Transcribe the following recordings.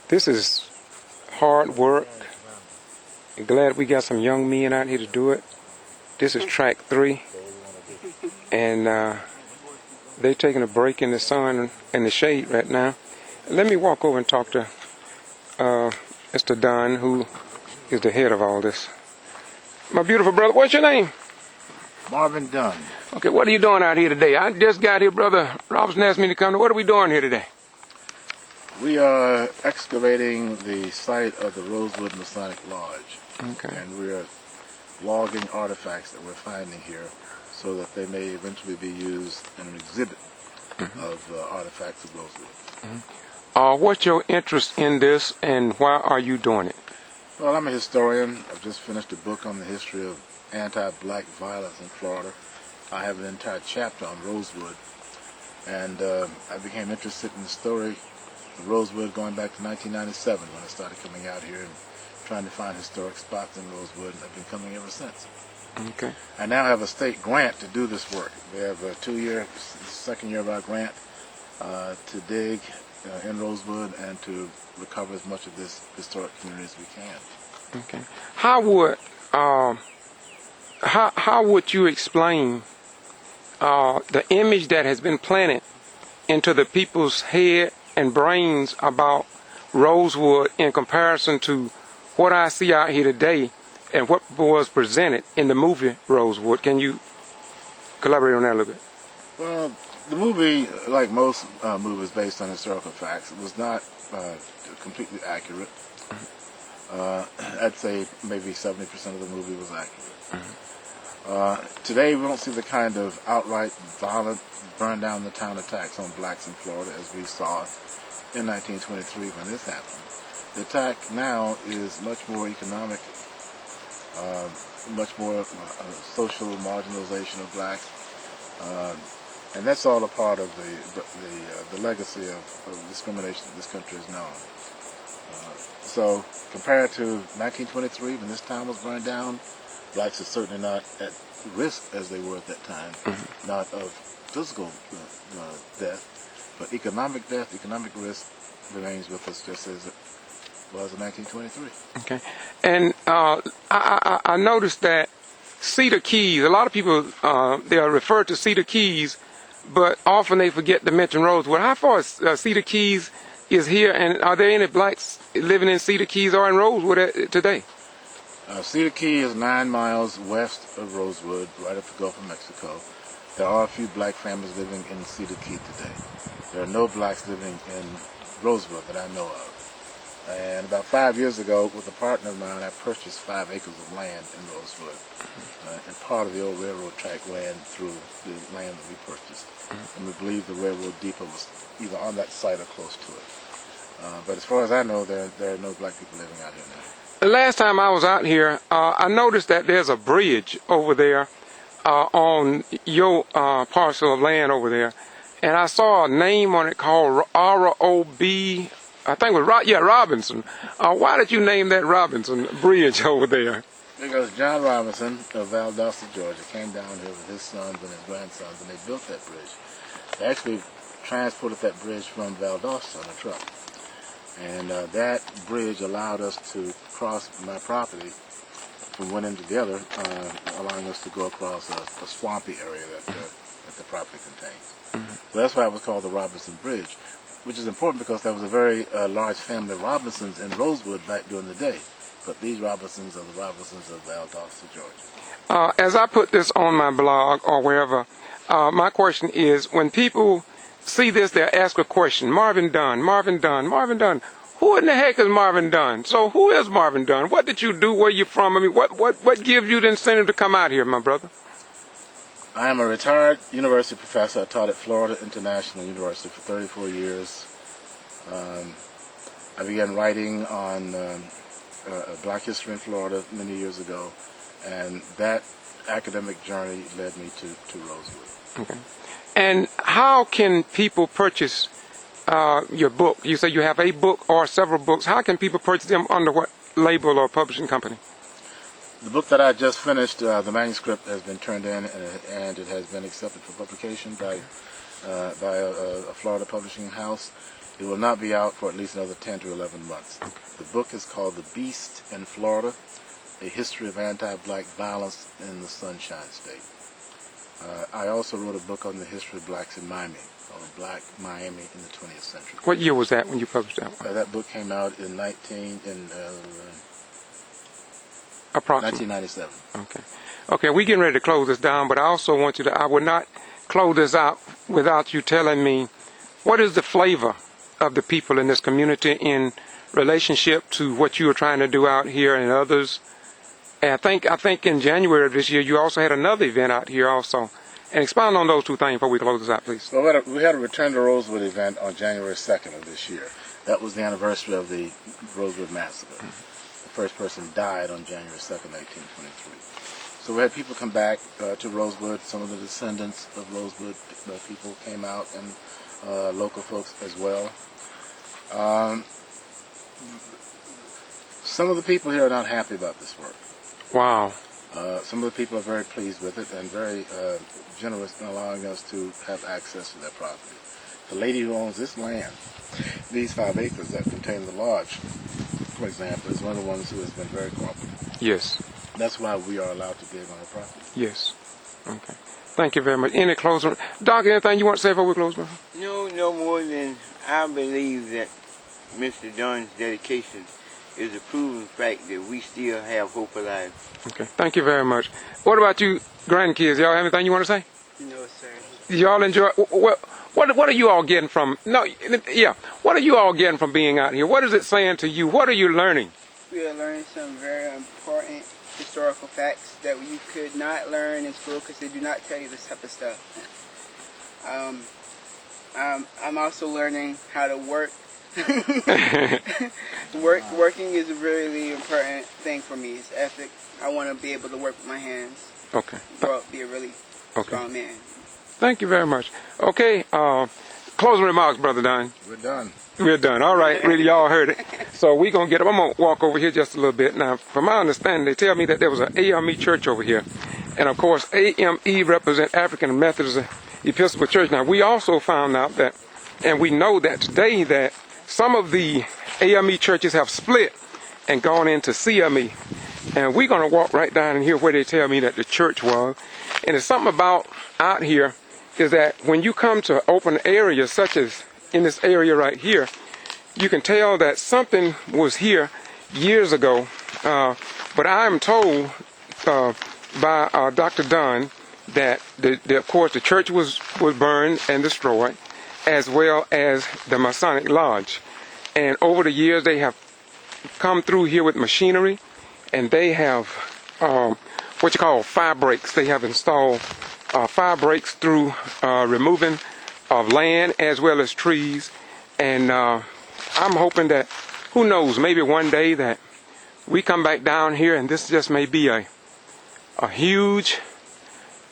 This is hard work. Glad we got some young men out here to do it. This is track 3, and they're taking a break in the sun and the shade right now. Let me walk over and talk to Mr. Dunn, who is the head of all this. My beautiful brother, what's your name? Marvin Dunn. Okay, what are you doing out here today? I just got here, Brother Robinson asked me to come. What are we doing here today? We are excavating the site of the Rosewood Masonic Lodge. Okay. And we are logging artifacts that we're finding here so that they may eventually be used in an exhibit of artifacts of Rosewood. What's your interest in this, and why are you doing it? Well, I'm a historian. I've just finished a book on the history of anti-black violence in Florida. I have an entire chapter on Rosewood, and I became interested in the story of Rosewood going back to 1997 when I started coming out here and trying to find historic spots in Rosewood, and I've been coming ever since. Okay. I now have a state grant to do this work. We have a 2-year, second year of our grant to dig in Rosewood and to recover as much of this historic community as we can. Okay. How would you explain the image that has been planted into the people's head and brains about Rosewood in comparison to what I see out here today and what was presented in the movie Rosewood? Can you collaborate on that a little bit? Well, the movie, like most movies based on historical facts, it was not completely accurate. I'd say maybe 70% of the movie was accurate. Today, we don't see the kind of outright violent, burn down the town attacks on blacks in Florida as we saw in 1923 when this happened. The attack now is much more economic, much more social marginalization of blacks, and that's all a part of the legacy of discrimination that this country has known. So compared to 1923, when this town was burned down, blacks are certainly not at risk as they were at that time, not of physical death, but economic death, economic risk remains with us just as it was in 1923. Okay. And I noticed that Cedar Keys, a lot of people, they are referred to Cedar Keys, but often they forget to mention Rosewood. How far is Cedar Keys is here, and are there any blacks living in Cedar Keys or in Rosewood today? Cedar Key is 9 miles west of Rosewood, right up the Gulf of Mexico. There are a few black families living in Cedar Key today. There are no blacks living in Rosewood that I know of. And about 5 years ago, with a partner of mine, I purchased 5 acres of land in Rosewood. And part of the old railroad track ran through the land that we purchased. And we believe the railroad depot was either on that site or close to it. But as far as I know, there are no black people living out here now. The last time I was out here, I noticed that there's a bridge over there on your parcel of land over there. And I saw a name on it called R.O.B., I think it was Robinson. Why did you name that Robinson Bridge over there? Because John Robinson of Valdosta, Georgia, came down here with his sons and his grandsons, and they built that bridge. They actually transported that bridge from Valdosta on a truck. And that bridge allowed us to cross my property from one end to the other, allowing us to go across a swampy area that the property contains. So that's why it was called the Robinson Bridge, which is important because there was a very large family of Robinsons in Rosewood back during the day. But these Robinsons are the Robinsons of Valdosta, Georgia. As I put this on my blog or wherever, my question is, when people see this, they'll ask a question. Marvin Dunn, Marvin Dunn, Marvin Dunn. Who in the heck is Marvin Dunn? So who is Marvin Dunn? What did you do? Where you from? I mean, what gives you the incentive to come out here, my brother? I am a retired university professor. I taught at Florida International University for 34 years. I began writing on black history in Florida many years ago, and that academic journey led me to Rosewood. Okay. And how can people purchase your book? You say you have a book or several books. How can people purchase them under what label or publishing company? The book that I just finished, the manuscript has been turned in, and it has been accepted for publication by a Florida publishing house. It will not be out for at least another 10 to 11 months. The book is called The Beast in Florida, A History of Anti-Black Violence in the Sunshine State. I also wrote a book on the history of blacks in Miami, called Black Miami in the 20th Century. What year was that when you published that one? That book came out in Approximately. 1997. Okay. Okay, we're getting ready to close this down, but I also want you to, I would not close this out without you telling me what is the flavor of the people in this community in relationship to what you were trying to do out here and others. And I think in January of this year, you also had another event out here also. And expound on those two things before we close this out, please. Well, we had a Return to Rosewood event on January 2nd of this year. That was the anniversary of the Rosewood Massacre. The first person died on January 2nd, 1923. So we had people come back to Rosewood. Some of the descendants of Rosewood people came out, and local folks as well. Some of the people here are not happy about this work. Wow. Some of the people are very pleased with it and very generous in allowing us to have access to their property. The lady who owns this land, these 5 acres that contain the lodge, for example, is one of the ones who has been very cooperative. Yes. That's why we are allowed to dig on her property. Yes. Okay. Thank you very much. Any closing? Doc, anything you want to say before we close? No more than I believe that Mr. Dunn's dedication is a proven fact that we still have hope alive. Okay. Thank you very much. What about you, grandkids? Y'all have anything you want to say? No, sir. Y'all enjoy? What are you all getting from? No, yeah. What are you all getting from being out here? What is it saying to you? What are you learning? We are learning some very important historical facts that you could not learn in school because they do not tell you this type of stuff. I'm also learning how to work. Working is a really important thing for me. It's ethic. I want to be able to work with my hands. Okay. Grow up, be a really strong man. Thank you very much. Okay. Closing remarks, Brother Dunn. We're done. We're done. All right. Really, y'all heard it. So we're going to get up. I'm going to walk over here just a little bit. Now, from my understanding, they tell me that there was an AME church over here. And, of course, AME represent African Methodist Episcopal Church. Now, we also found out that, and we know that today, that some of the AME churches have split and gone into CME. And we're going to walk right down and hear where they tell me that the church was. And it's something about out here is that when you come to open areas such as in this area right here, you can tell that something was here years ago. But I am told by Dr. Dunn that, of course, the church was burned and destroyed, as well as the Masonic Lodge. And over the years, they have come through here with machinery, and they have what you call fire breaks. They have installed fire breaks through removing of land as well as trees. And I'm hoping that, who knows, maybe one day that we come back down here and this just may be a huge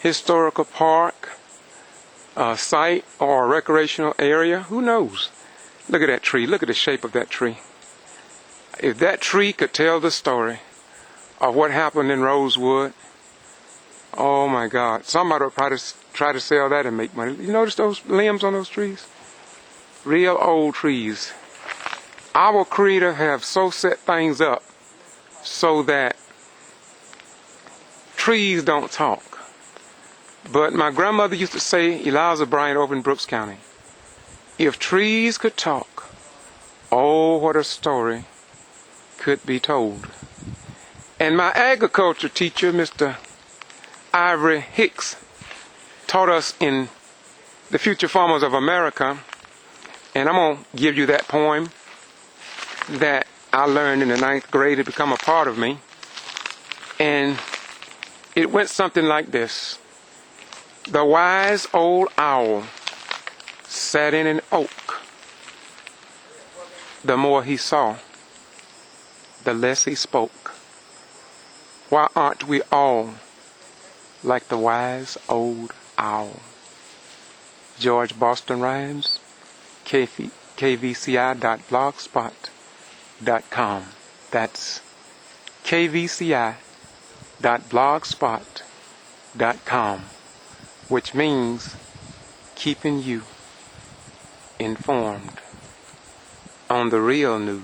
historical park, site, or a recreational area. Who knows? Look at that tree. Look at the shape of that tree. If that tree could tell the story of what happened in Rosewood, oh my God, somebody would probably try to sell that and make money. You notice those limbs on those trees? Real old trees. Our Creator have so set things up so that trees don't talk. But my grandmother used to say, Eliza Bryant over in Brooks County, if trees could talk, oh, what a story could be told. And my agriculture teacher, Mr. Ivory Hicks, taught us in The Future Farmers of America, and I'm going to give you that poem that I learned in the 9th grade to become a part of me. And it went something like this. The wise old owl sat in an oak. The more he saw, the less he spoke. Why aren't we all like the wise old owl? George Boston Rhymes, kvci.blogspot.com. That's kvci.blogspot.com, which means keeping you informed. on the real news.